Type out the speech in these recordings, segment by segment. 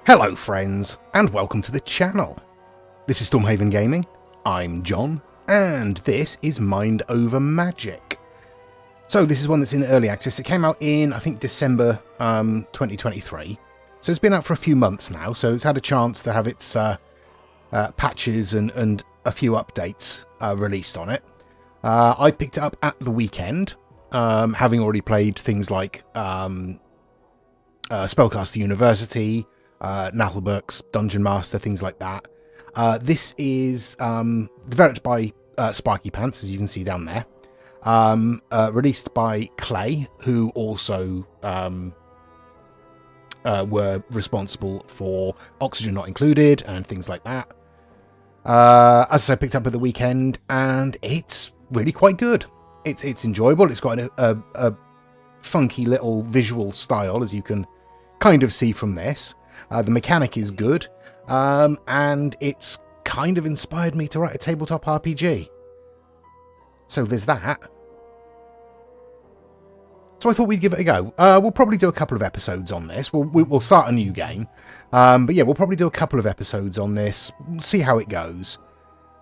Hello friends, and welcome to the channel. This is Stormhaven Gaming, I'm John, and this is Mind Over Magic. So this is one that's in early access. It came out in, I think, December 2023. So it's been out for a few months now, so it's had a chance to have its patches and a few updates released on it. I picked it up at the weekend, having already played things like Spellcaster University, Nathelberg's Dungeon Master, things like that. This is developed by Sparkypants, as you can see down there. Released by Klei, who also were responsible for Oxygen Not Included and things like that. As I said, picked up at the weekend, and it's really quite good. It's enjoyable. It's got a funky little visual style, as you can kind of see from this. The mechanic is good, and it's kind of inspired me to write a tabletop RPG. So there's that. So I thought we'd give it a go. We'll probably do a couple of episodes on this. We'll start a new game. But yeah, we'll probably do a couple of episodes on this, see how it goes.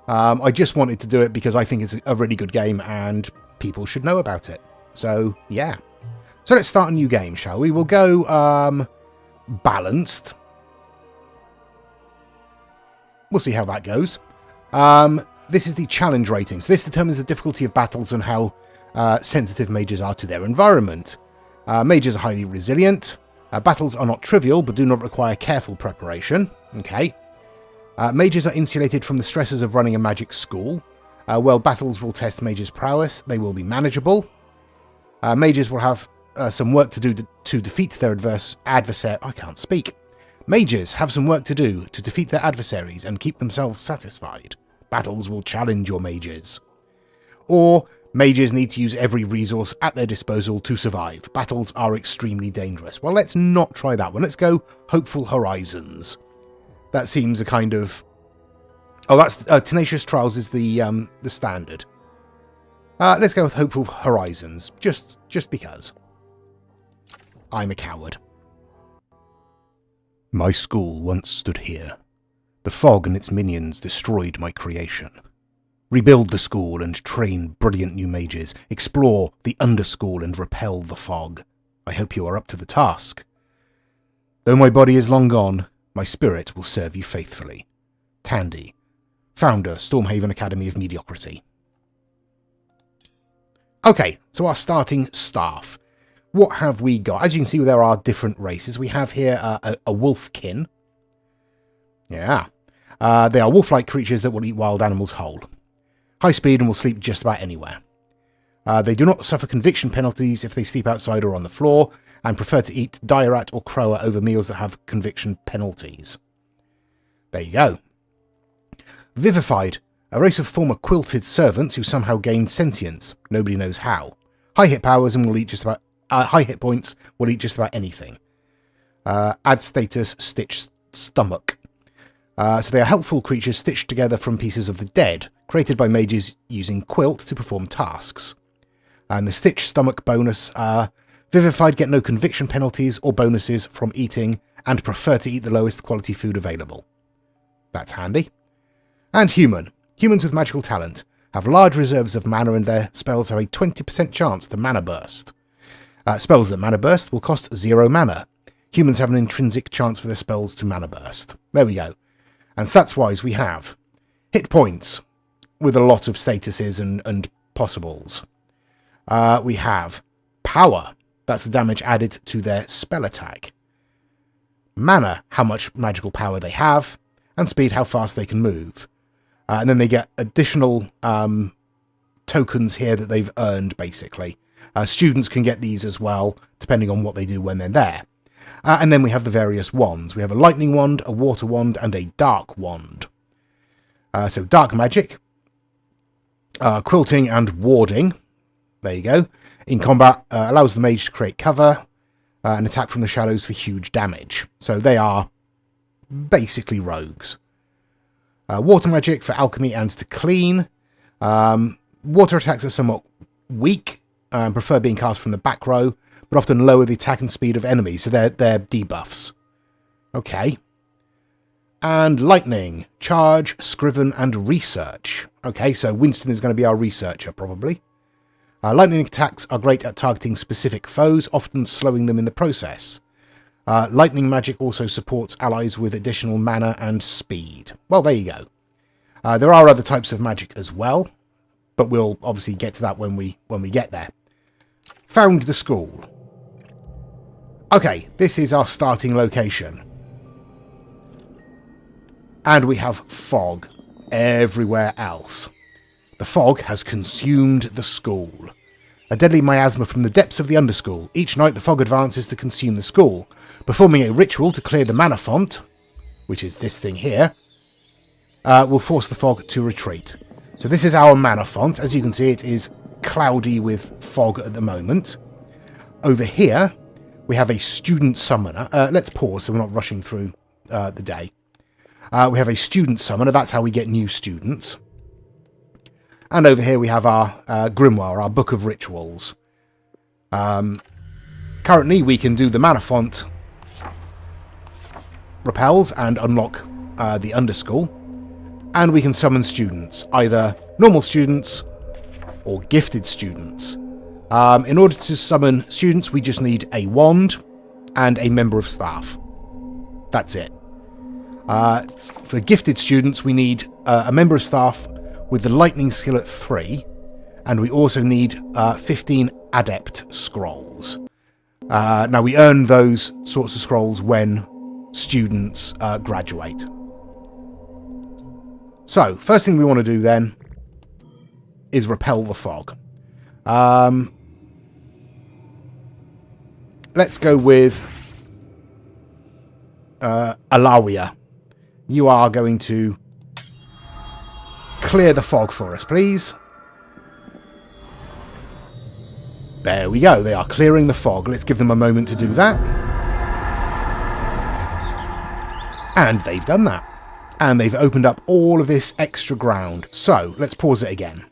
I just wanted to do it because I think it's a really good game and people should know about it. So yeah. So let's start a new game, shall we? We'll go balanced. We'll see how that goes. This is the challenge rating. So this determines the difficulty of battles and how sensitive mages are to their environment. Mages are highly resilient. Battles are not trivial, but do not require careful preparation. Okay. Mages are insulated from the stresses of running a magic school. While battles will test mages' prowess, they will be manageable. Mages will have some work to do to defeat their adversary. I can't speak. Mages have some work to do to defeat their adversaries and keep themselves satisfied. Battles will challenge your mages. Or mages need to use every resource at their disposal to survive. Battles are extremely dangerous. Well, let's not try that one. Let's go Hopeful Horizons. That seems a kind of... Oh, that's Tenacious Trials is the standard. Let's go with Hopeful Horizons, just because. I'm a coward. My school once stood here. The fog and its minions destroyed my creation. Rebuild the school and train brilliant new mages. Explore the underschool and repel the fog. I hope you are up to the task. Though my body is long gone, my spirit will serve you faithfully. Tandy, founder, Stormhaven Academy of Mediocrity. Okay, so our starting staff. What have we got? As you can see, there are different races. We have here a wolfkin. Yeah. They are wolf-like creatures that will eat wild animals whole. High speed and will sleep just about anywhere. They do not suffer conviction penalties if they sleep outside or on the floor, and prefer to eat Dairat or Crower over meals that have conviction penalties. There you go. Vivified. A race of former quilted servants who somehow gained sentience. Nobody knows how. High hit powers and will eat just about... high hit points will eat just about anything. Add status, stitched stomach. So they are helpful creatures stitched together from pieces of the dead, created by mages using quilt to perform tasks. And the stitched stomach bonus, Vivified get no conviction penalties or bonuses from eating, and prefer to eat the lowest quality food available. That's handy. And human. Humans with magical talent have large reserves of mana, and their spells have a 20% chance to mana burst. Spells that mana burst will cost 0 mana. Humans have an intrinsic chance for their spells to mana burst. There we go. And stats-wise, we have hit points with a lot of statuses and possibles. We have power. That's the damage added to their spell attack. Mana, how much magical power they have. And speed, how fast they can move. And then they get additional tokens here that they've earned, basically. Students can get these as well, depending on what they do when they're there. And then we have the various wands. We have a lightning wand, a water wand, and a dark wand. So dark magic, quilting and warding. There you go. In combat, allows the mage to create cover and attack from the shadows for huge damage. So they are basically rogues. Water magic for alchemy and to clean. Water attacks are somewhat weak and prefer being cast from the back row, but often lower the attack and speed of enemies, so they're debuffs. Okay, And lightning, charge, scriven, and research. Okay, so Winston is going to be our researcher, probably. Lightning attacks are great at targeting specific foes, often slowing them in the process. Lightning magic also supports allies with additional mana and speed. Well, there you go. There are other types of magic as well, but we'll obviously get to that when we get there. Found the school. Okay, this is our starting location. And we have fog everywhere else. The fog has consumed the school. A deadly miasma from the depths of the underschool. Each night the fog advances to consume the school. Performing a ritual to clear the mana font, which is this thing here, will force the fog to retreat. So this is our mana font. As you can see, it is cloudy with fog at the moment. Over here, we have a student summoner. Let's pause so we're not rushing through the day. We have a student summoner. That's how we get new students. And over here we have our grimoire, our book of rituals. Currently, we can do the mana font repels and unlock the underschool. And we can summon students, either normal students or gifted students. In order to summon students, we just need a wand and a member of staff. That's it. For gifted students, we need a member of staff with the lightning skill at 3, and we also need 15 adept scrolls. Now, we earn those sorts of scrolls when students graduate. So, first thing we want to do then is repel the fog. Let's go with Alawia. You are going to clear the fog for us, please. There we go. They are clearing the fog. Let's give them a moment to do that. And they've done that. And they've opened up all of this extra ground. So, let's pause it again.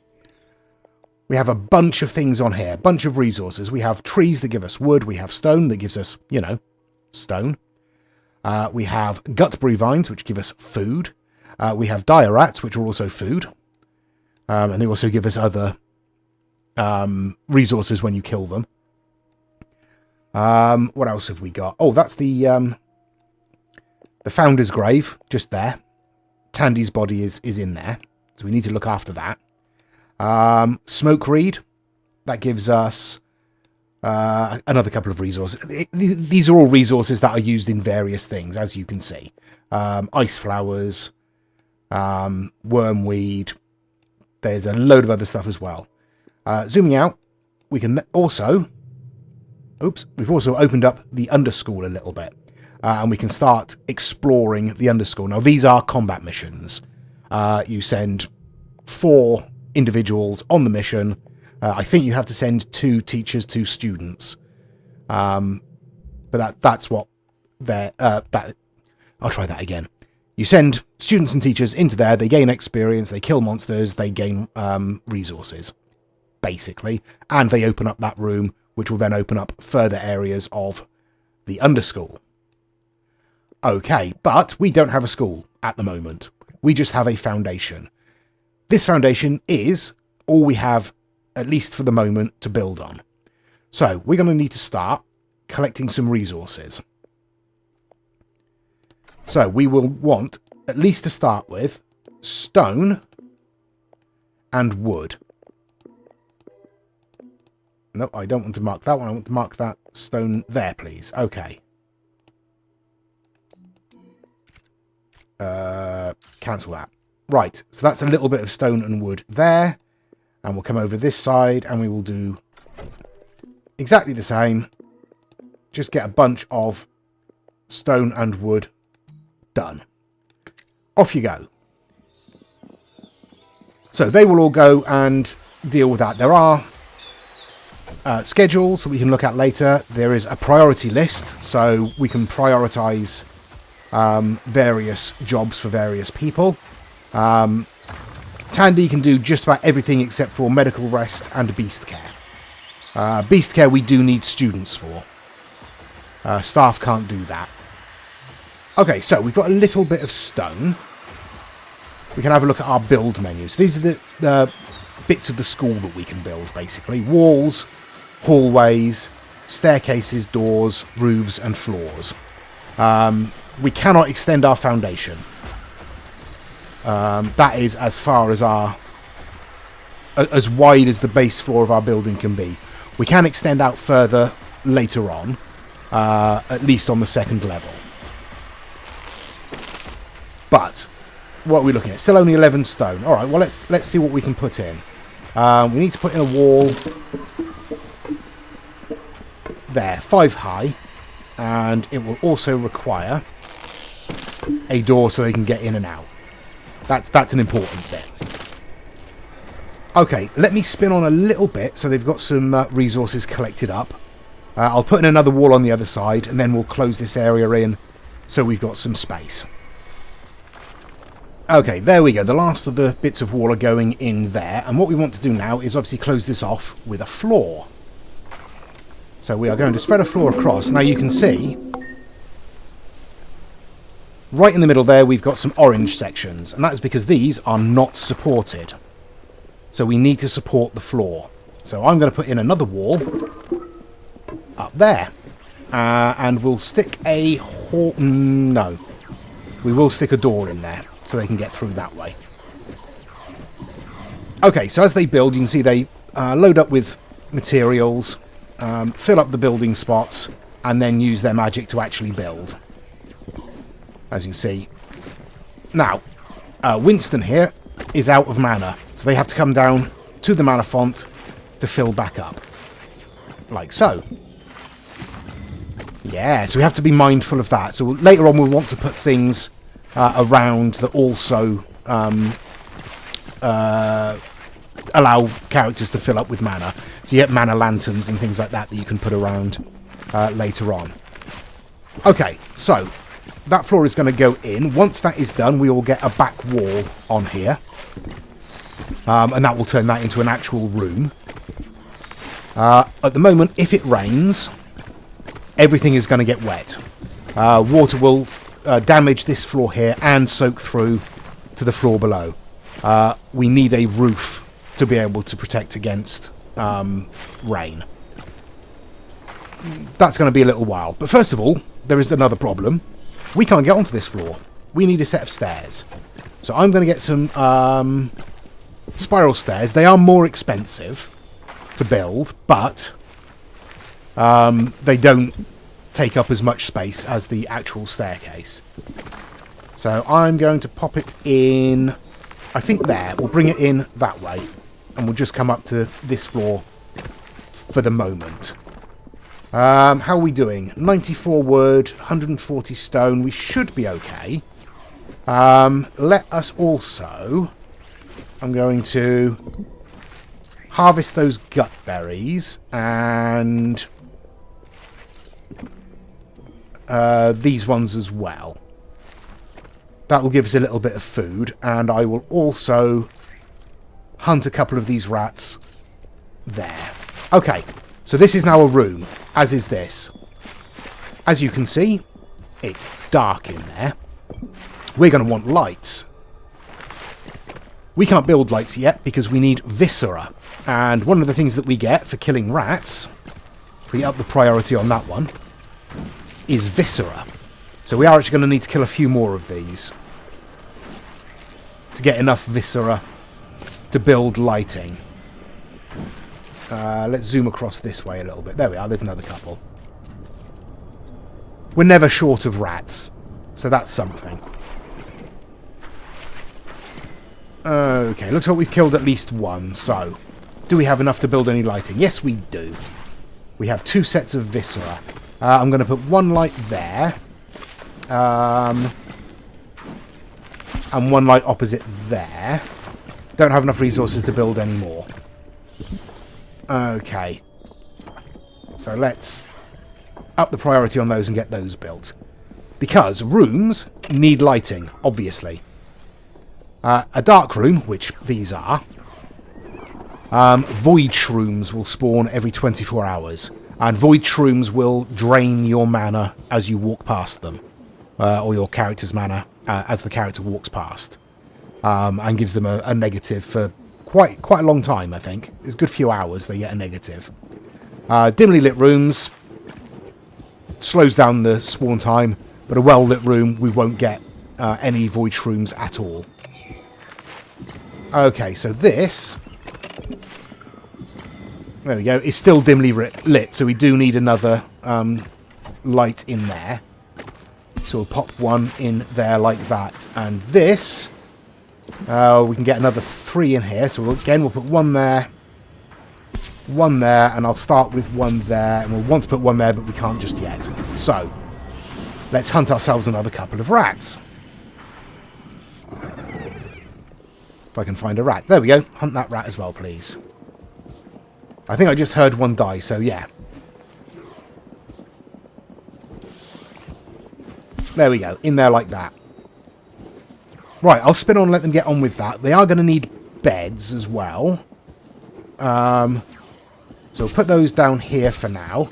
We have a bunch of things on here. A bunch of resources. We have trees that give us wood. We have stone that gives us, you know, stone. We have gutberry vines, which give us food. We have dire rats, which are also food. And they also give us other resources when you kill them. What else have we got? Oh, that's the founder's grave, just there. Tandy's body is in there, so we need to look after that. Smoke reed, that gives us another couple of resources. These are all resources that are used in various things, as you can see. Ice flowers, wormweed. There's a load of other stuff as well. Zooming out, we can also... Oops, we've also opened up the underschool a little bit. And we can start exploring the underschool. Now, these are combat missions. You send 4 individuals on the mission. I think you have to send 2 teachers, 2 students. But that's what they're... I'll try that again. You send students and teachers into there. They gain experience. They kill monsters. They gain resources, basically. And they open up that room, which will then open up further areas of the underschool. Okay, but we don't have a school at the moment. We just have a foundation. This foundation is all we have, at least for the moment, to build on. So, we're going to need to start collecting some resources. So, we will want, at least to start with, stone and wood. No, I don't want to mark that one. I want to mark that stone there, please. Okay. Cancel that. Right, so that's a little bit of stone and wood there. And we'll come over this side and we will do exactly the same. Just get a bunch of stone and wood done. Off you go. So they will all go and deal with that. There are schedules that we can look at later. There is a priority list, so we can prioritize various jobs for various people. Tandy can do just about everything except for medical rest and beast care. Beast care we do need students for. Staff can't do that. Okay, so we've got a little bit of stone. We can have a look at our build menus. These are the bits of the school that we can build, basically. Walls, hallways, staircases, doors, roofs, and floors. We cannot extend our foundation. That is as far as as wide as the base floor of our building can be. We can extend out further later on, at least on the second level. But what are we looking at? Still only 11 stone. All right. Well, let's see what we can put in. We need to put in a wall there, 5 high, and it will also require a door so they can get in and out. That's an important bit. Okay, let me spin on a little bit so they've got some resources collected up. I'll put in another wall on the other side, and then we'll close this area in so we've got some space. Okay, there we go. The last of the bits of wall are going in there. And what we want to do now is obviously close this off with a floor. So we are going to spread a floor across. Now you can see, right in the middle there, we've got some orange sections. And that's because these are not supported. So we need to support the floor. So I'm going to put in another wall up there. And we'll stick a... No. We will stick a door in there, so they can get through that way. Okay, so as they build, you can see they load up with materials, fill up the building spots, and then use their magic to actually build. As you can see. Now, Winston here is out of mana, so they have to come down to the mana font to fill back up. Like so. Yeah, so we have to be mindful of that. So later on we'll want to put things around that also allow characters to fill up with mana. So you get mana lanterns and things like that you can put around later on. Okay, so that floor is going to go in. Once that is done, we will get a back wall on here. And that will turn that into an actual room. At the moment, if it rains, everything is going to get wet. Water will damage this floor here and soak through to the floor below. We need a roof to be able to protect against rain. That's going to be a little while. But first of all, there is another problem. We can't get onto this floor. We need a set of stairs. So I'm going to get some spiral stairs. They are more expensive to build, but they don't take up as much space as the actual staircase. So I'm going to pop it in, I think there. We'll bring it in that way, and we'll just come up to this floor for the moment. How are we doing? 94 wood, 140 stone. We should be okay. Let us also... I'm going to harvest those gut berries and these ones as well. That will give us a little bit of food, and I will also hunt a couple of these rats there. Okay, so this is now a room, as is this. As you can see, it's dark in there. We're going to want lights. We can't build lights yet because we need viscera. And one of the things that we get for killing rats, if we up the priority on that one, is viscera. So we are actually going to need to kill a few more of these to get enough viscera to build lighting. Let's zoom across this way a little bit. There we are, there's another couple. We're never short of rats, so that's something. Okay, looks like we've killed at least one, so... Do we have enough to build any lighting? Yes, we do. We have 2 sets of viscera. I'm going to put one light there. And one light opposite there. Don't have enough resources to build any more. Okay. So let's up the priority on those and get those built. Because rooms need lighting, obviously. A dark room, which these are, void shrooms will spawn every 24 hours. And void shrooms will drain your mana as you walk past them. or your character's mana as the character walks past, and gives them a negative for quite a long time, I think. It's a good few hours they get a negative. Dimly lit rooms slows down the spawn time, but a well-lit room, we won't get any void shrooms at all. Okay, so this... There we go. It's still dimly lit, so we do need another light in there. So we'll pop one in there like that. And this, we can get another 3 in here. So we'll put one there, and I'll start with one there. And we'll want to put one there, but we can't just yet. So, let's hunt ourselves another couple of rats. If I can find a rat. There we go. Hunt that rat as well, please. I think I just heard one die, so yeah. There we go. In there like that. Right, I'll spin on and let them get on with that. They are going to need beds as well. So we'll put those down here for now.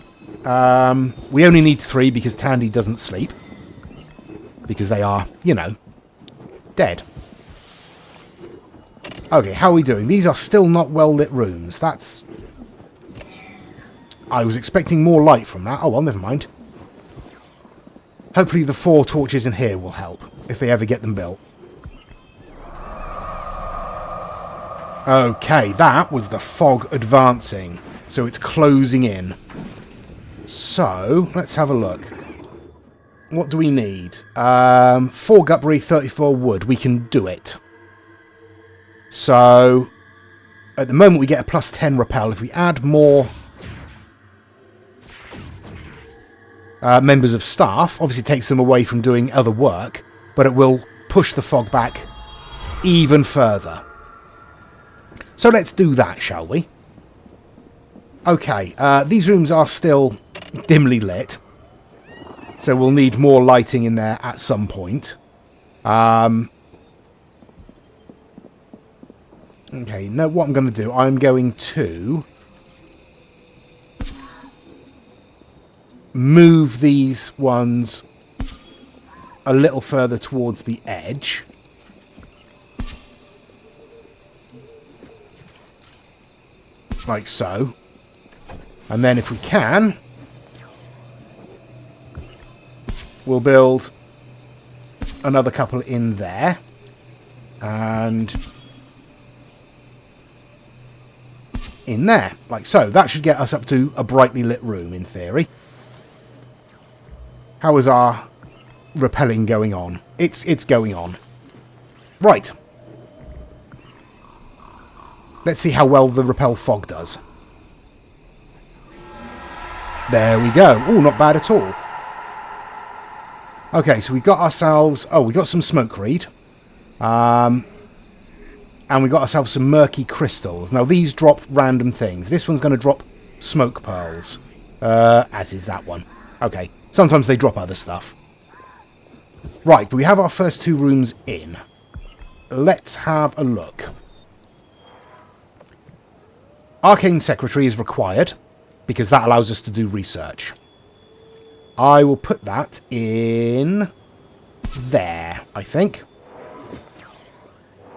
We only need 3 because Tandy doesn't sleep. Because they are, you know, dead. Okay, how are we doing? These are still not well-lit rooms. That's... I was expecting more light from that. Oh, well, never mind. Hopefully the 4 torches in here will help, if they ever get them built. Okay, that was the fog advancing. So it's closing in. So, let's have a look. What do we need? 4 gutbury, 34 wood. We can do it. So, at the moment we get a plus 10 repel. If we add more... members of staff, obviously takes them away from doing other work, but it will push the fog back even further. So let's do that, shall we? Okay, these rooms are still dimly lit, so we'll need more lighting in there at some point. Okay, now what I'm going to do, I'm going to move these ones a little further towards the edge. Like so. And then if we can, we'll build another couple in there. And in there, like so. That should get us up to a brightly lit room, in theory. How is our rappelling going on? It's going on. Right. Let's see how well the repel fog does. There we go. Oh, not bad at all. Okay, so we got ourselves... Oh, we got some smoke reed. And we got ourselves some murky crystals. Now, these drop random things. This one's going to drop smoke pearls. As is that one. Okay. Sometimes they drop other stuff. Right, but we have our first 2 rooms in. Let's have a look. Arcane Secretary is required, because that allows us to do research. I will put that in there, I think.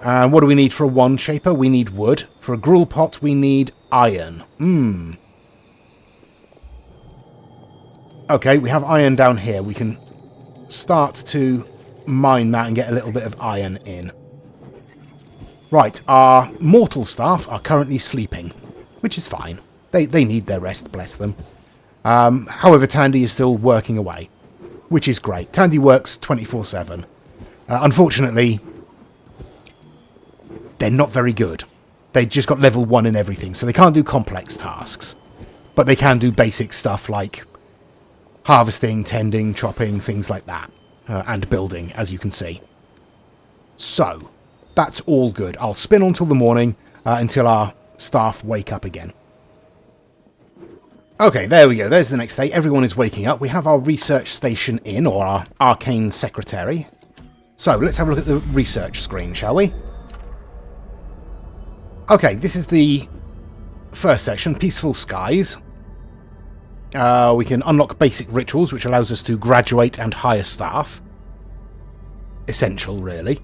And what do we need for a wand shaper? We need wood. For a gruel pot, we need iron. Okay, we have iron down here. We can start to mine that and get a little bit of iron in. Right, our mortal staff are currently sleeping, which is fine. They need their rest, bless them. However, Tandy is still working away, which is great. Tandy works 24/7. Unfortunately, they're not very good. They just got level 1 in everything, so they can't do complex tasks. But they can do basic stuff like harvesting, tending, chopping, things like that. And building, as you can see. So, that's all good. I'll spin on till the morning, until our staff wake up again. Okay, there we go. There's the next day. Everyone is waking up. We have our research station in, or our arcane secretary. So, let's have a look at the research screen, shall we? Okay, this is the first section, Peaceful Skies. We can unlock basic rituals, which allows us to graduate and hire staff. essential, really.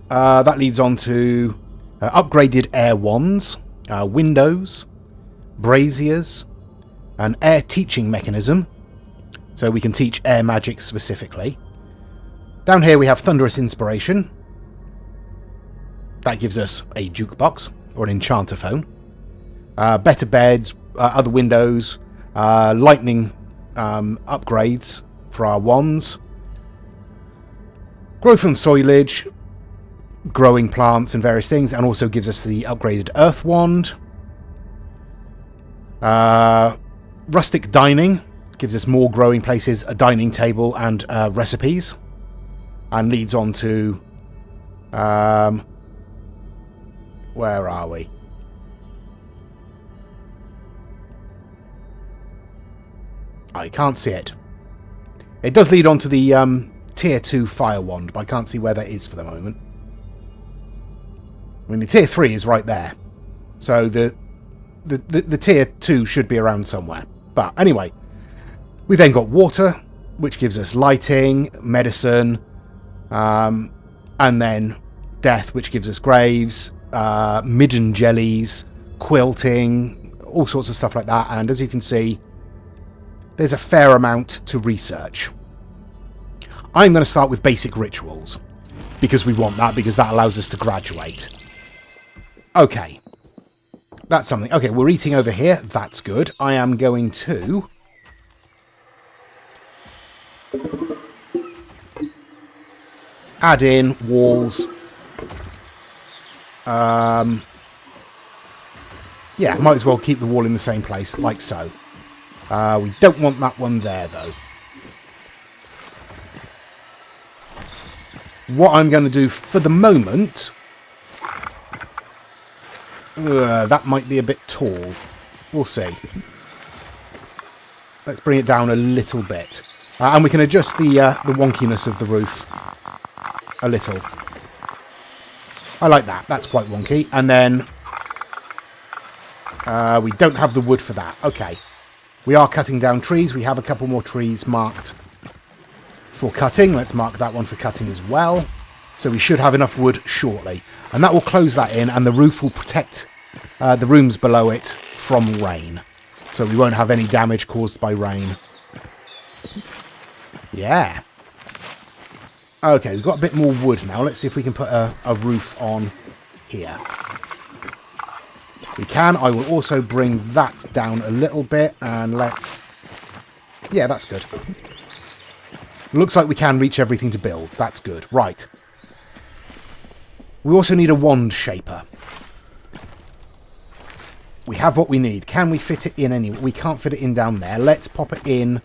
That leads on to upgraded air wands, windows, braziers, an air teaching mechanism, so we can teach air magic specifically. Down here we have thunderous inspiration. That gives us a jukebox, or an enchanter phone. Better beds, other windows, lightning upgrades for our wands. Growth and soilage, growing plants and various things, and also gives us the upgraded earth wand. Rustic dining gives us more growing places, a dining table, and recipes. And leads on to... where are we? I can't see it. It does lead on to the tier 2 fire wand, but I can't see where that is for the moment. I mean, the tier 3 is right there. So the tier 2 should be around somewhere. But anyway, we then got water, which gives us lighting, medicine, and then death, which gives us graves, midden jellies, quilting, all sorts of stuff like that. And as you can see, there's a fair amount to research. I'm going to start with basic rituals, because we want that, because that allows us to graduate. Okay. That's something. Okay, we're eating over here. That's good. I am going to... add in walls. Yeah, might as well keep the wall in the same place, like so. We don't want that one there, though. What I'm going to do for the moment... that might be a bit tall. We'll see. Let's bring it down a little bit. And we can adjust the wonkiness of the roof a little. I like that. That's quite wonky. And then... we don't have the wood for that. Okay. We are cutting down trees. We have a couple more trees marked for cutting. Let's mark that one for cutting as well. So we should have enough wood shortly. And that will close that in, and the roof will protect the rooms below it from rain. So we won't have any damage caused by rain. Yeah. Okay, we've got a bit more wood now. Let's see if we can put a roof on here. We can. I will also bring that down a little bit, and let's... yeah, that's good. Looks like we can reach everything to build. That's good. Right. We also need a wand shaper. We have what we need. Can we fit it in anywhere? We can't fit it in down there. Let's pop it in...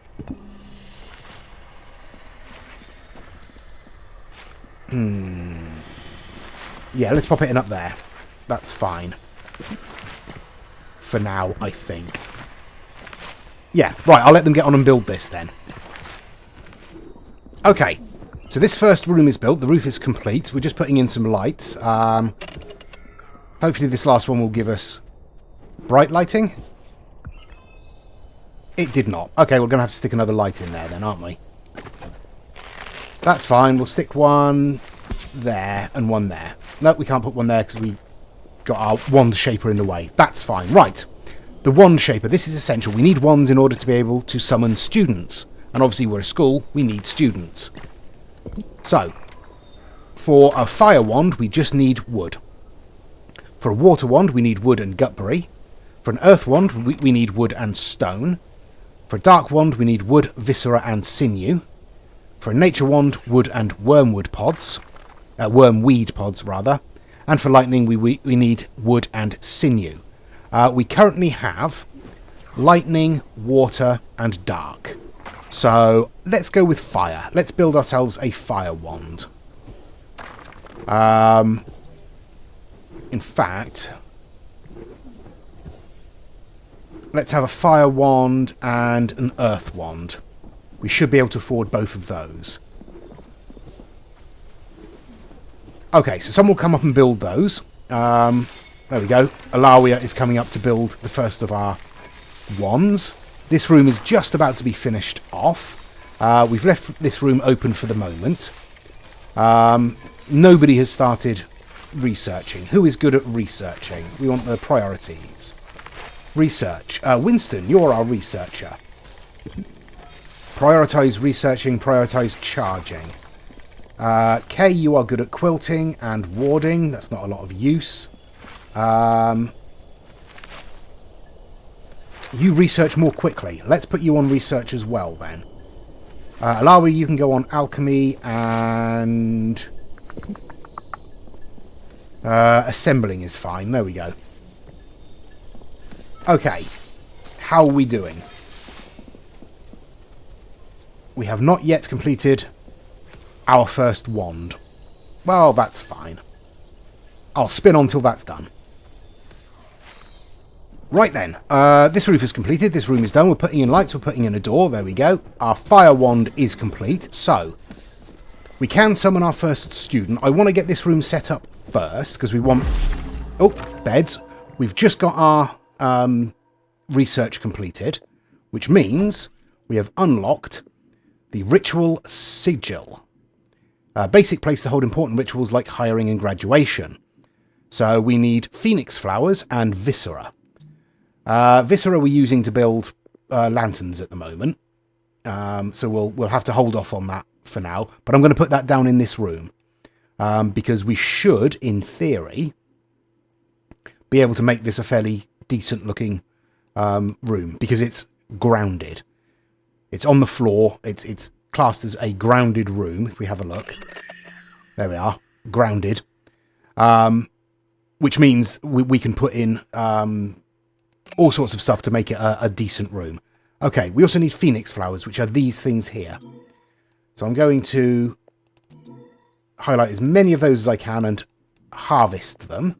yeah, let's pop it in up there. That's fine. For now, I think. Yeah, right, I'll let them get on and build this then. Okay, so this first room is built. The roof is complete. We're just putting in some lights. Hopefully this last one will give us bright lighting. It did not. Okay, we're going to have to stick another light in there then, aren't we? That's fine. We'll stick one there and one there. No, we can't put one there because we got our wand shaper in the way. That's fine. Right. The wand shaper. This is essential. We need wands in order to be able to summon students. And obviously we're a school. We need students. So, for a fire wand, we just need wood. For a water wand, we need wood and gutberry. For an earth wand, we need wood and stone. For a dark wand, we need wood, viscera, and sinew. For a nature wand, wood and wormweed pods, rather. And for lightning, we need wood and sinew. We currently have lightning, water, and dark. So let's go with fire. Let's build ourselves a fire wand. In fact, let's have a fire wand and an earth wand. We should be able to afford both of those. Okay, so someone will come up and build those. There we go. Alawia is coming up to build the first of our wands. This room is just about to be finished off. We've left this room open for the moment. Nobody has started researching. Who is good at researching? We want the priorities. Research. Winston, you're our researcher. Prioritise researching, prioritise charging. Kay, you are good at quilting and warding. That's not a lot of use. You research more quickly. Let's put you on research as well, then. Alawi, you can go on alchemy and... assembling is fine. There we go. Okay. How are we doing? We have not yet completed our first wand. Well, that's fine. I'll spin on till that's done. Right then, this roof is completed, this room is done, we're putting in lights, we're putting in a door, there we go. Our fire wand is complete, so we can summon our first student. I want to get this room set up first, because we want... Oh, beds. We've just got our research completed, which means we have unlocked the Ritual Sigil. A basic place to hold important rituals like hiring and graduation. So we need Phoenix Flowers and Viscera. Viscera we're using to build lanterns at the moment. So we'll have to hold off on that for now. But I'm going to put that down in this room. Because we should, in theory, be able to make this a fairly decent looking room. Because it's grounded. It's on the floor. It's classed as a grounded room, if we have a look. There we are. Grounded. Which means we can put in... all sorts of stuff to make it a decent room. Okay, we also need Phoenix Flowers, which are these things here. So I'm going to highlight as many of those as I can and harvest them.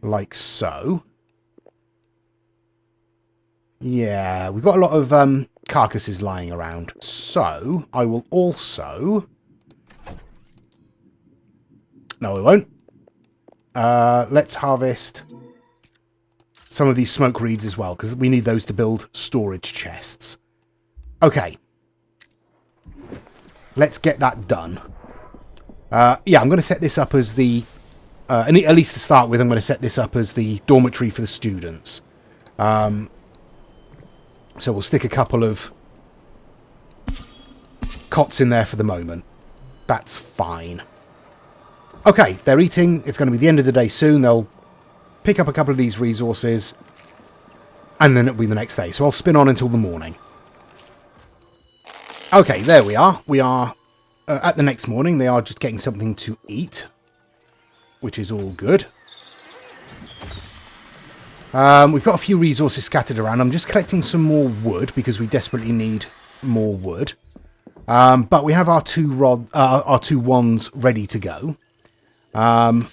Like so. Yeah, we've got a lot of carcasses lying around. So I will also... No, we won't. Let's harvest... some of these smoke reeds as well, because we need those to build storage chests. Okay. Let's get that done. Yeah, I'm going to set this up as the... at least to start with, I'm going to set this up as the dormitory for the students. So we'll stick a couple of cots in there for the moment. That's fine. Okay, they're eating. It's going to be the end of the day soon. They'll pick up a couple of these resources, and then it'll be the next day. So I'll spin on until the morning. Okay, there we are. We are at the next morning. They are just getting something to eat, which is all good. We've got a few resources scattered around. I'm just collecting some more wood because we desperately need more wood. But we have our two wands ready to go.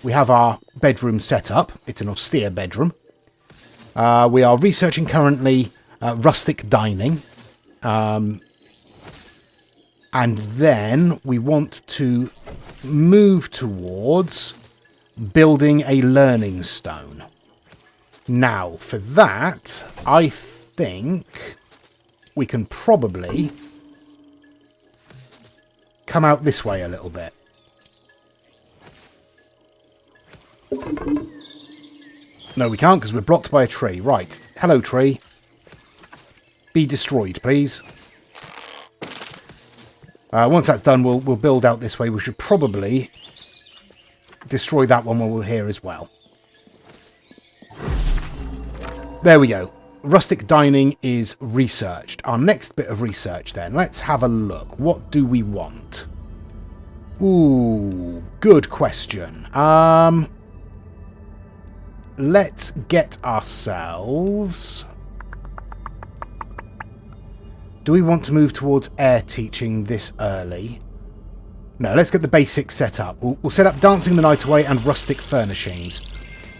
We have our bedroom set up. It's an austere bedroom. We are researching currently rustic dining. And then we want to move towards building a learning stone. Now, for that, I think we can probably come out this way a little bit. No, we can't because we're blocked by a tree. Right. Hello, tree. Be destroyed, please. Once that's done, we'll build out this way. We should probably destroy that one while we're here as well. There we go. Rustic dining is researched. Our next bit of research then. Let's have a look. What do we want? Ooh, good question. Let's get ourselves... Do we want to move towards air teaching this early? No, let's get the basics set up. We'll set up Dancing the Night Away and Rustic Furnishings.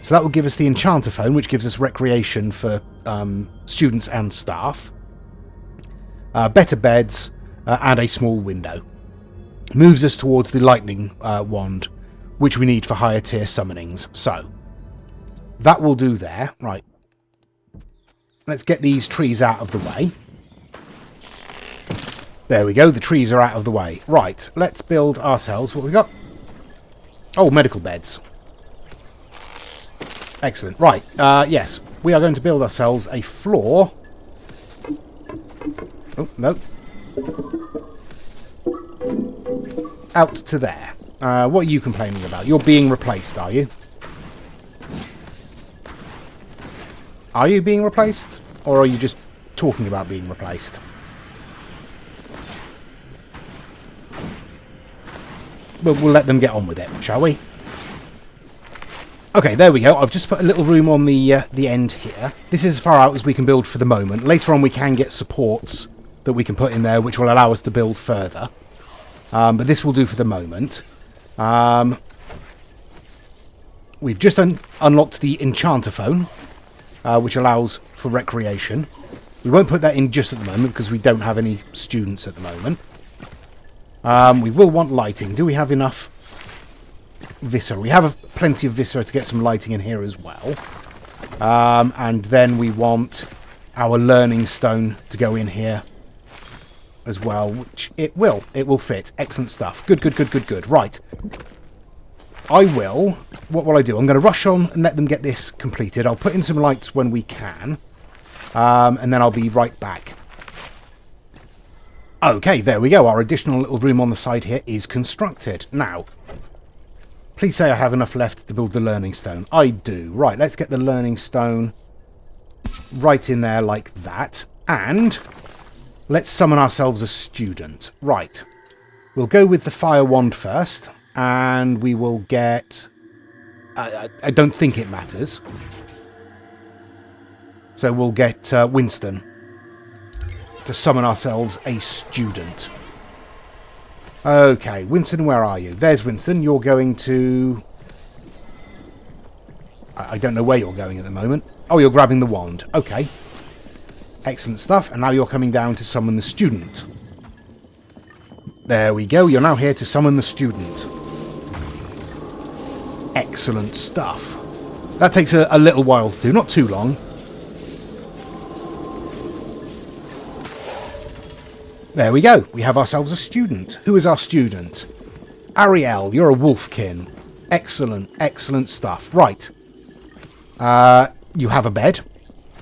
So that will give us the Enchanter Phone, which gives us recreation for students and staff. Better beds, and a small window. Moves us towards the Lightning Wand, which we need for higher tier summonings. So, that will do there. Right. Let's get these trees out of the way. There we go. The trees are out of the way. Right, let's build ourselves... What we got? Oh, medical beds. Excellent. Right, yes. We are going to build ourselves a floor. Oh, no. Out to there. What are you complaining about? You're being replaced, are you? Are you being replaced? Or are you just talking about being replaced? We'll let them get on with it, shall we? Okay, there we go. I've just put a little room on the end here. This is as far out as we can build for the moment. Later on we can get supports that we can put in there, which will allow us to build further. But this will do for the moment. We've just unlocked the enchanter phone, which allows for recreation. We won't put that in just at the moment because we don't have any students at the moment. We will want lighting. Do we have enough viscera? We have plenty of viscera to get some lighting in here as well. And then we want our learning stone to go in here as well, which it will. It will fit. Excellent stuff. Good, good, good, good, good. Right. What will I do? I'm going to rush on and let them get this completed. I'll put in some lights when we can. And then I'll be right back. Okay, there we go. Our additional little room on the side here is constructed. Now, please say I have enough left to build the learning stone. I do. Right, let's get the learning stone right in there like that. And let's summon ourselves a student. Right. We'll go with the fire wand first. And we will get... I don't think it matters. So we'll get Winston to summon ourselves a student. Okay, Winston, where are you? There's Winston. You're going to... I don't know where you're going at the moment. Oh, you're grabbing the wand. Okay. Excellent stuff. And now you're coming down to summon the student. There we go. You're now here to summon the student. Excellent stuff. That takes a little while to do. Not too long. There we go. We have ourselves a student. Who is our student? Ariel, you're a wolfkin. Excellent, excellent stuff. Right. You have a bed.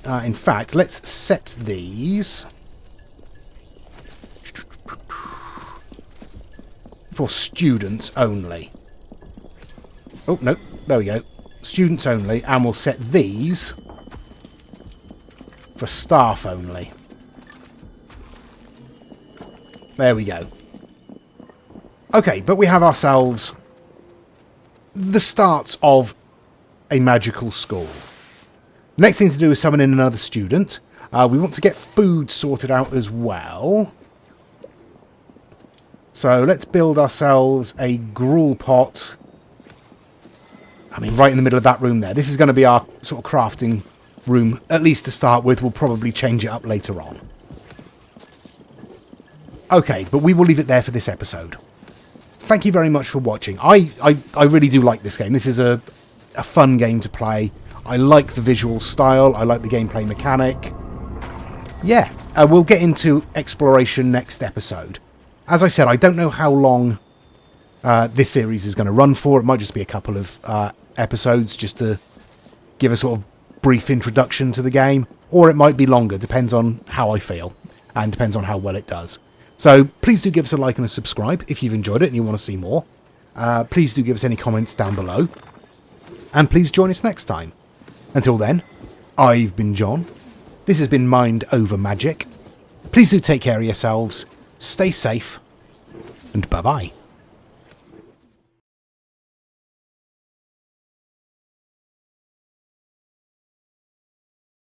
In fact, let's set these for students only. Oh, no. There we go. Students only. And we'll set these for staff only. There we go. Okay, but we have ourselves the starts of a magical school. Next thing to do is summon in another student. We want to get food sorted out as well. So let's build ourselves a gruel pot. I mean, right in the middle of that room there. This is going to be our sort of crafting room, at least to start with. We'll probably change it up later on. Okay, but we will leave it there for this episode. Thank you very much for watching. I really do like this game. This is a fun game to play. I like the visual style. I like the gameplay mechanic. Yeah, we'll get into exploration next episode. As I said, I don't know how long this series is going to run for. It might just be a couple of episodes just to give a sort of brief introduction to the game. Or it might be longer. Depends on how I feel. And depends on how well it does. So please do give us a like and a subscribe if you've enjoyed it and you want to see more. Please do give us any comments down below. And please join us next time. Until then, I've been John. This has been Mind Over Magic. Please do take care of yourselves, stay safe, and bye-bye.